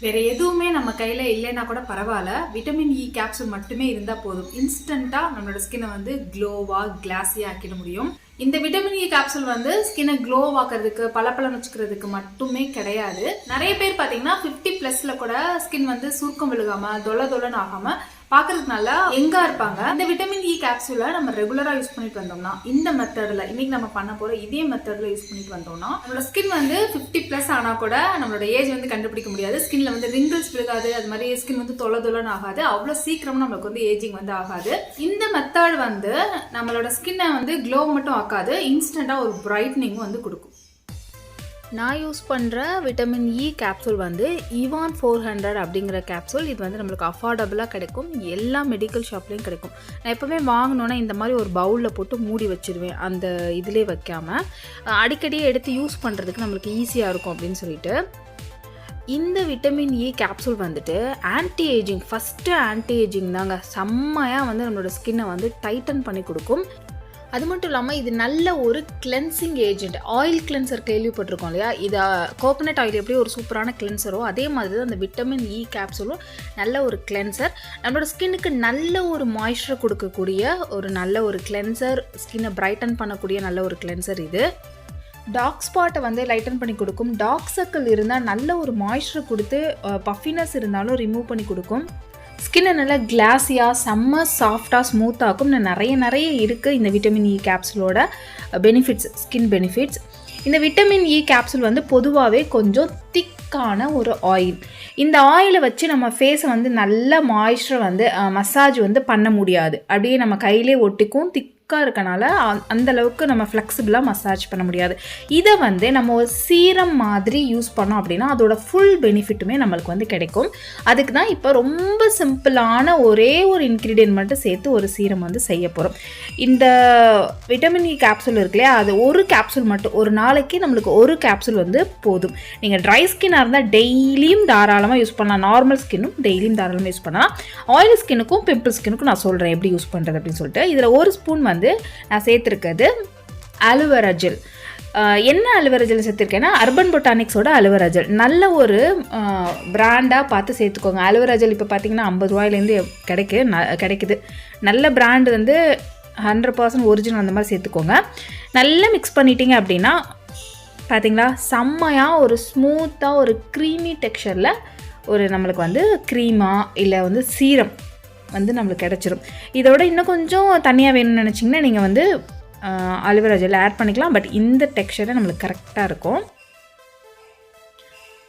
வேறு எதுவுமே நம்ம கையில் இல்லைன்னா கூட பரவாயில்ல, விட்டமின் இ கேப்சூல் மட்டுமே இருந்தால் போதும். இன்ஸ்டண்ட்டாக நம்மளோட ஸ்கின்னை வந்து க்ளோவாக கிளாஸியாக ஆக்கிட முடியும். இந்த விட்டமின் இ கேப்சூல் வந்து ஸ்கின்னை க்ளோ ஆக்கிறதுக்கு பளபளன்னு வச்சுக்கிறதுக்கு மட்டுமே கிடையாது. நிறைய பேர் பார்த்தீங்கன்னா 50+ கூட ஸ்கின் வந்து சுருக்கம் விழுகாமல் தொலைன்னு ஆகாமல் பார்க்கறதுக்கு நல்லா எங்கா இருப்பாங்க. இந்த விட்டமின் இ கேப்சூலை நம்ம ரெகுலராக யூஸ் பண்ணிட்டு வந்தோம்னா, இந்த மெத்தடில் இன்னைக்கு நம்ம பண்ண போகிற இதே மெத்தடில் யூஸ் பண்ணிட்டு வந்தோம்னா, நம்மளோட ஸ்கின் வந்து 50+ ஆனால் கூட நம்மளோட ஏஜ் வந்து கண்டுபிடிக்க முடியாது. ஸ்கின்ல வந்து ரிங்கிள்ஸ் விழுகாது, அது மாதிரி ஸ்கின் வந்து தொலைன்னு ஆகாது, அவ்வளோ சீக்கிரமும் நம்மளுக்கு வந்து ஏஜிங் வந்து ஆகாது. இந்த மெத்தட் வந்து நம்மளோட ஸ்கின்னை வந்து க்ளோ மட்டும் ஆக்காது, இன்ஸ்டண்ட்டாக ஒரு பிரைட்னிங் வந்து கொடுக்கும். நான் யூஸ் பண்ணுற விட்டமின் இ கேப்சூல் வந்து ஈவான் 400 அப்படிங்கிற கேப்சூல். இது வந்து நம்மளுக்கு அஃபோர்டபுளாக கிடைக்கும், எல்லா மெடிக்கல் ஷாப்லேயும் கிடைக்கும். நான் எப்போவுமே வாங்கினோன்னா இந்த மாதிரி ஒரு பவுலில் போட்டு மூடி வச்சுருவேன், அந்த இதிலே வைக்காமல். அடிக்கடி எடுத்து யூஸ் பண்ணுறதுக்கு நம்மளுக்கு ஈஸியாக இருக்கும் அப்படின்னு சொல்லிட்டு. இந்த விட்டமின் இ கேப்சூல் வந்துட்டு anti ageing, first anti ageing தாங்க. செம்மையாக வந்து நம்மளோட ஸ்கின்னை வந்து டைட்டன் பண்ணி கொடுக்கும். அது மட்டும் இல்லாமல் இது நல்ல ஒரு கிளென்சிங் ஏஜென்ட். ஆயில் கிளென்சர் கேள்விப்பட்டிருக்கோம் இல்லையா, இது கோகோனட் ஆயில் எப்படி ஒரு சூப்பரான கிளென்சரோ அதே மாதிரி தான் அந்த விட்டமின் இ கேப்சூலும் நல்ல ஒரு கிளென்சர். நம்மளோட ஸ்கின்னுக்கு நல்ல ஒரு மாய்ஸ்சர் கொடுக்கக்கூடிய ஒரு நல்ல ஒரு கிளென்சர், ஸ்கின்னை பிரைட்டன் பண்ணக்கூடிய நல்ல ஒரு கிளென்சர் இது. டார்க் ஸ்பாட்டை வந்து லைட்டன் பண்ணி கொடுக்கும். டார்க் சர்க்கிள் இருந்தால் நல்ல ஒரு மாய்ஸ்சர் கொடுத்து பஃபினஸ் இருந்தாலும் ரிமூவ் பண்ணி கொடுக்கும். ஸ்கின்னை நல்லா கிளாஸியாக செம்ம சாஃப்டாக ஸ்மூத்தாக்கும். நிறைய இருக்குது இந்த விட்டமின் இ கேப்சூலோட பெனிஃபிட்ஸ், ஸ்கின் பெனிஃபிட்ஸ். இந்த விட்டமின் இ கேப்சூல் வந்து பொதுவாகவே கொஞ்சம் திக்கான ஒரு ஆயில். இந்த ஆயிலை வச்சு நம்ம ஃபேஸை வந்து நல்ல மாய்ஸ்சரை வந்து மசாஜ் வந்து பண்ண முடியாது, அப்படியே நம்ம கையிலே ஒட்டிக்கும். இருக்கனால அந்தளவுக்கு நம்ம ஃப்ளெக்சிபிளாக மசாஜ் பண்ண முடியாது. இதை வந்து நம்ம ஒரு சீரம் மாதிரி யூஸ் பண்ணோம் அப்படின்னா அதோட ஃபுல் பெனிஃபிட்டுமே நம்மளுக்கு வந்து கிடைக்கும். அதுக்கு தான் இப்போ ரொம்ப சிம்பிளான ஒரே ஒரு இன்க்ரீடியன்ட் மட்டும் சேர்த்து ஒரு சீரம் வந்து செய்ய போகிறோம். இந்த விட்டமின் இ கேப்சூல் இருக்கு இல்லையா, அது ஒரு கேப்சூல் மட்டும், ஒரு நாளைக்கு நம்மளுக்கு ஒரு கேப்சூல் வந்து போதும். நீங்கள் ட்ரை ஸ்கின்னாக இருந்தால் டெய்லியும் தாராளமாக யூஸ் பண்ணலாம், நார்மல் ஸ்கின்னும் டெய்லியும் தாராளமாக யூஸ் பண்ணலாம். ஆயில் ஸ்கின்னுக்கும் பிம்பிள் ஸ்கின்னுக்கும் நான் சொல்கிறேன் எப்படி யூஸ் பண்ணுறது அப்படின்னு சொல்லிட்டு. இதில் ஒரு ஸ்பூன் வந்து நான் சேர்த்துருக்கிறது அலோவேரா ஜெல். என்ன அலோவேரா ஜெல் சேர்த்துருக்கேன்னா அர்பன் பொட்டானிக்ஸோட அலோவேரா ஜெல். நல்ல ஒரு பிராண்டாக பார்த்து சேர்த்துக்கோங்க. அலோவேரா ஜெல் இப்போ பார்த்தீங்கன்னா 50 ரூபாயிலேருந்து கிடைக்குது. நல்ல பிராண்டு வந்து 100% ஒரிஜினல் அந்த மாதிரி சேர்த்துக்கோங்க. நல்லா மிக்ஸ் பண்ணிட்டீங்க அப்படின்னா பார்த்தீங்களா செம்மையாக ஒரு ஸ்மூத்தாக ஒரு க்ரீமி டெக்ஸ்சரில் ஒரு நம்மளுக்கு வந்து க்ரீமாக இல்லை வந்து சீரம் வந்து நம்மளுக்கு கிடச்சிரும். இதோட இன்னும் கொஞ்சம் தனியாக வேணும்னு நினச்சிங்கன்னா நீங்கள் வந்து அலோவேரா ஜெல் ஆட் பண்ணிக்கலாம். பட் இந்த டெக்ஸ்சரை நம்மளுக்கு கரெக்டாக இருக்கும்.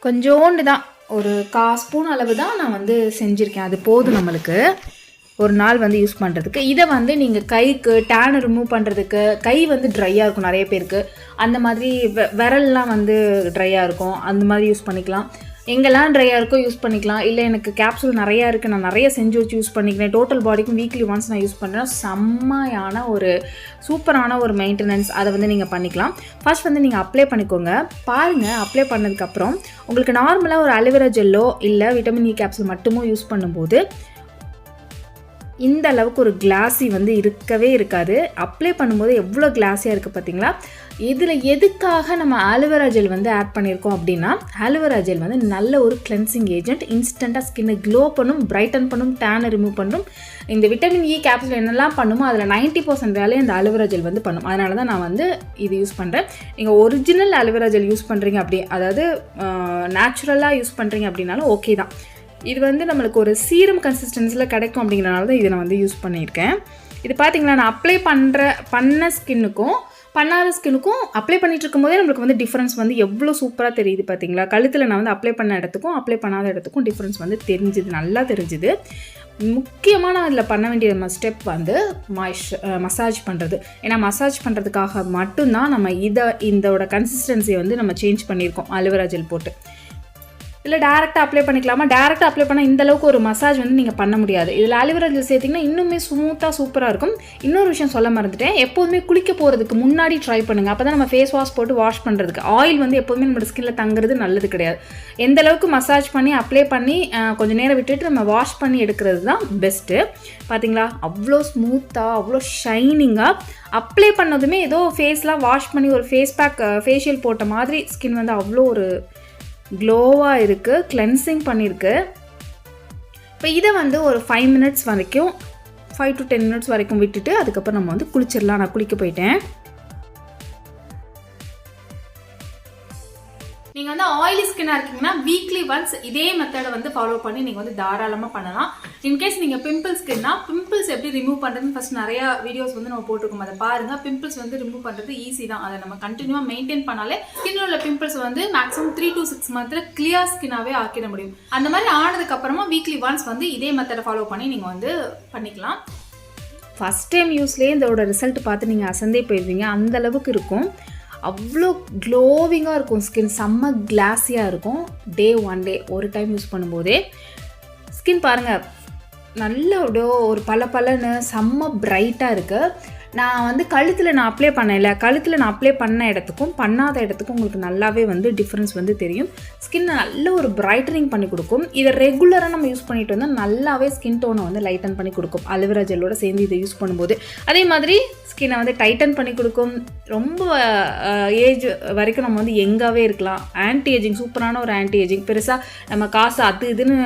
கொஞ்சோண்டு தான், ஒரு 1/4 ஸ்பூன் அளவு தான் நான் வந்து செஞ்சுருக்கேன். அது போதும் நம்மளுக்கு ஒரு நாள் வந்து யூஸ் பண்ணுறதுக்கு. இதை வந்து நீங்கள் கைக்கு டேனை ரிமூவ் பண்ணுறதுக்கு, கை வந்து ட்ரையாக இருக்கும் நிறைய பேருக்கு, அந்த மாதிரி விரல்லாம் வந்து ட்ரையாக இருக்கும், அந்த மாதிரி யூஸ் பண்ணிக்கலாம். எங்கெல்லாம் ட்ரையாக இருக்கோ யூஸ் பண்ணிக்கலாம். இல்லை எனக்கு கேப்சூல் நிறையா இருக்குது, நான் நிறைய செஞ்சு வச்சு யூஸ் பண்ணிக்கிறேன், டோட்டல் பாடிக்கும் வீக்லி ஒன்ஸ் நான் யூஸ் பண்ணுறேன், செம்மையான ஒரு சூப்பரான ஒரு மெயின்டெனன்ஸ், அதை வந்து நீங்கள் பண்ணிக்கலாம். ஃபர்ஸ்ட் வந்து நீங்கள் அப்ளை பண்ணிக்கோங்க. பாருங்கள், அப்ளை பண்ணதுக்கப்புறம் உங்களுக்கு நார்மலாக ஒரு அலோவேரா ஜெல்லோ இல்லை விட்டமின் இ கேப்சூல் மட்டுமோ யூஸ் பண்ணும்போது இந்த அளவுக்கு ஒரு கிளாஸி வந்து இருக்கவே இருக்காது. அப்ளை பண்ணும்போது எவ்வளோ கிளாஸியாக இருக்குது பார்த்தீங்களா. இதில் எதுக்காக நம்ம ஆலோவேரா ஜெல் வந்து ஆட் பண்ணியிருக்கோம் அப்படின்னா, ஆலோவேரா ஜெல் வந்து நல்ல ஒரு கிளென்சிங் ஏஜென்ட், இன்ஸ்டண்ட்டாக ஸ்கின்னை க்ளோ பண்ணும், பிரைட்டன் பண்ணும், டேனை ரிமூவ் பண்ணும். இந்த விட்டமின் இ கேப்சூல் என்னெல்லாம் பண்ணுமோ அதில் 90% வேலையை இந்த ஆலோவேரா ஜெல் வந்து பண்ணும். அதனால தான் நான் வந்து இது யூஸ் பண்ணுறேன். நீங்கள் ஒரிஜினல் ஆலோவேரா ஜெல் யூஸ் பண்ணுறீங்க அப்படி, அதாவது நேச்சுரலாக யூஸ் பண்ணுறீங்க அப்படின்னாலும் ஓகே தான். இது வந்து நம்மளுக்கு ஒரு சீரம் கன்சிஸ்டன்சியில் கிடைக்கும் அப்படிங்கிறனால தான் இதை நான் வந்து யூஸ் பண்ணியிருக்கேன். இது பார்த்தீங்களா, நான் அப்ளை பண்ண ஸ்கின்னுக்கும் பண்ணாத ஸ்கின்னுக்கும் அப்ளை பண்ணிட்டு இருக்கும்போதே நம்மளுக்கு வந்து டிஃப்ரென்ஸ் வந்து எவ்வளோ சூப்பராக தெரியுது பார்த்தீங்களா. கழுத்தில் நான் வந்து அப்ளை பண்ண இடத்துக்கும் அப்ளை பண்ணாத இடத்துக்கும் டிஃப்ரென்ஸ் வந்து நல்லா தெரிஞ்சுது. முக்கியமான அதில் பண்ண வேண்டிய ஸ்டெப் வந்து மசாஜ் பண்ணுறது. ஏன்னா மசாஜ் பண்ணுறதுக்காக மட்டும்தான் நம்ம இதோட கன்சிஸ்டன்சியை வந்து நம்ம சேஞ்ச் பண்ணியிருக்கோம் அலோவேரா ஜெல் போட்டு. இல்லை டேரெக்டாக அப்ளை பண்ணிக்கலாமா? டேரெக்டாக அப்ளை பண்ணால் இந்தளவுக்கு ஒரு மசாஜ் வந்து நீங்கள் பண்ண முடியாது. இதில் அலோவேரா ஜெல் சேர்த்திங்கன்னா இன்னுமே ஸ்மூத்தாக சூப்பராக இருக்கும். இன்னொரு விஷயம் சொல்ல மறந்துட்டேன், எப்போதுமே குளிக்க போகிறதுக்கு முன்னாடி ட்ரை பண்ணுங்கள். அப்போ தான் நம்ம ஃபேஸ் வாஷ் போட்டு வாஷ் பண்ணுறதுக்கு, ஆயில் வந்து எப்போதுமே நம்ம ஸ்கின்னில் தங்குறது நல்லது கிடையாது. எந்த அளவுக்கு மசாஜ் பண்ணி அப்ளை பண்ணி கொஞ்சம் நேரம் விட்டுட்டு நம்ம வாஷ் பண்ணி எடுக்கிறது தான் பெஸ்ட்டு. பார்த்தீங்களா, அவ்வளோ ஸ்மூத்தாக அவ்வளோ ஷைனிங்காக அப்ளை பண்ணதுமே ஏதோ ஃபேஸ்லாம் வாஷ் பண்ணி ஒரு ஃபேஸ் பேக் ஃபேஷியல் போட்ட மாதிரி ஸ்கின் வந்து அவ்வளோ ஒரு க்ளோவாக இருக்குது, கிளென்சிங் பண்ணியிருக்கு. இப்போ இதை வந்து ஒரு 5 மினிட்ஸ் வரைக்கும் 5 to 10 மினிட்ஸ் வரைக்கும் விட்டுட்டு அதுக்கப்புறம் நம்ம வந்து குளிச்சிடலாம். நான் குளிக்க போயிட்டேன். நீங்கள் வந்து ஆயிலி ஸ்கின்னாக இருக்கீங்கன்னா வீக்லி ஒன்ஸ் இதே மெத்தடை வந்து ஃபாலோ பண்ணி நீங்கள் வந்து தாராளமாக பண்ணலாம். இன்கேஸ் நீங்கள் பிம்பிள் ஸ்கின்னா பிம்பிள்ஸ் எப்படி ரிமூவ் பண்ணுறதுன்னு ஃபஸ்ட் நிறையா வீடியோஸ் வந்து நம்ம போட்டிருக்கோம். அதை பாருங்கள். பிம்பிள்ஸ் வந்து ரிமூவ் பண்ணுறது ஈஸி தான். அதை நம்ம கண்டினியூவாக மெயின்டைன் பண்ணாலே ஸ்கின்னில் உள்ள பிம்பிள்ஸ் வந்து மேக்ஸிமம் 3 to 6 மந்த்தில் கிளியர் ஸ்கின்னாகவே ஆக்கிட முடியும். அந்த மாதிரி ஆனதுக்கப்புறமா வீக்லி ஒன்ஸ் வந்து இதே மெத்தடை ஃபாலோ பண்ணி நீங்கள் வந்து பண்ணிக்கலாம். ஃபஸ்ட் டைம் யூஸ்லேயே இதோட ரிசல்ட் பார்த்து நீங்கள் அசந்தே போயிடுவீங்க. அந்தளவுக்கு இருக்கும். அவ்வளோ க்ளோவிங்காக இருக்கும் ஸ்கின். செம்ம கிளாஸியாக இருக்கும். டே 1 டே ஒரு டைம் யூஸ் பண்ணும்போதே ஸ்கின் பாருங்கள் நல்லா அப்படியே ஒரு பளபளன்னு செம்ம பிரைட்டாக இருக்குது. நான் வந்து கழுத்தில் நான் அப்ளை பண்ணல, கழுத்தில் நான் அப்ளை பண்ண இடத்துக்கும் பண்ணாத இடத்துக்கும் உங்களுக்கு நல்லாவே வந்து டிஃப்ரென்ஸ் வந்து தெரியும். ஸ்கின்னை நல்ல ஒரு பிரைட்டனிங் பண்ணி கொடுக்கும். இதை ரெகுலராக நம்ம யூஸ் பண்ணிட்டு வந்தால் நல்லாவே ஸ்கின் டோனை வந்து லைட்டன் பண்ணி கொடுக்கும். அலோவேரா ஜெல்லோட சேர்ந்து இதை யூஸ் பண்ணும்போது அதே மாதிரி ஸ்கின்னை வந்து டைட்டன் பண்ணி கொடுக்கும். ரொம்ப ஏஜ் வரைக்கும் நம்ம வந்து எங்காகவே இருக்கலாம். ஆன்டி ஏஜிங் சூப்பரான ஒரு ஆன்டி ஏஜிங். பெருசாக நம்ம காசு அது இதுன்னு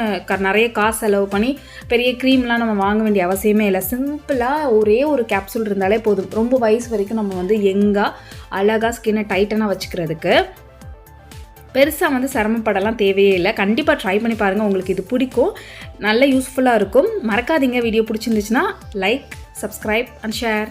நிறைய காசு செலவு பண்ணி பெரிய க்ரீம்லாம் நம்ம வாங்க வேண்டிய அவசியமே இல்லை. சிம்பிளாக ஒரே ஒரு கேப்சூல் இருந்தாலே போதும். ரொம்ப வயசு வரைக்கும் நம்ம வந்து எங்காக அழகாக ஸ்கின்னை டைட்டனாக வச்சுக்கிறதுக்கு. பெருசாக வந்து சிரமப்படலாம் தேவையே இல்லை. கண்டிப்பாக ட்ரை பண்ணி பாருங்கள். உங்களுக்கு இது பிடிக்கும், நல்ல யூஸ்ஃபுல்லாக இருக்கும். மறக்காதீங்க. வீடியோ பிடிச்சிருந்துச்சுன்னா லைக், சப்ஸ்கிரைப் அண்ட் ஷேர்.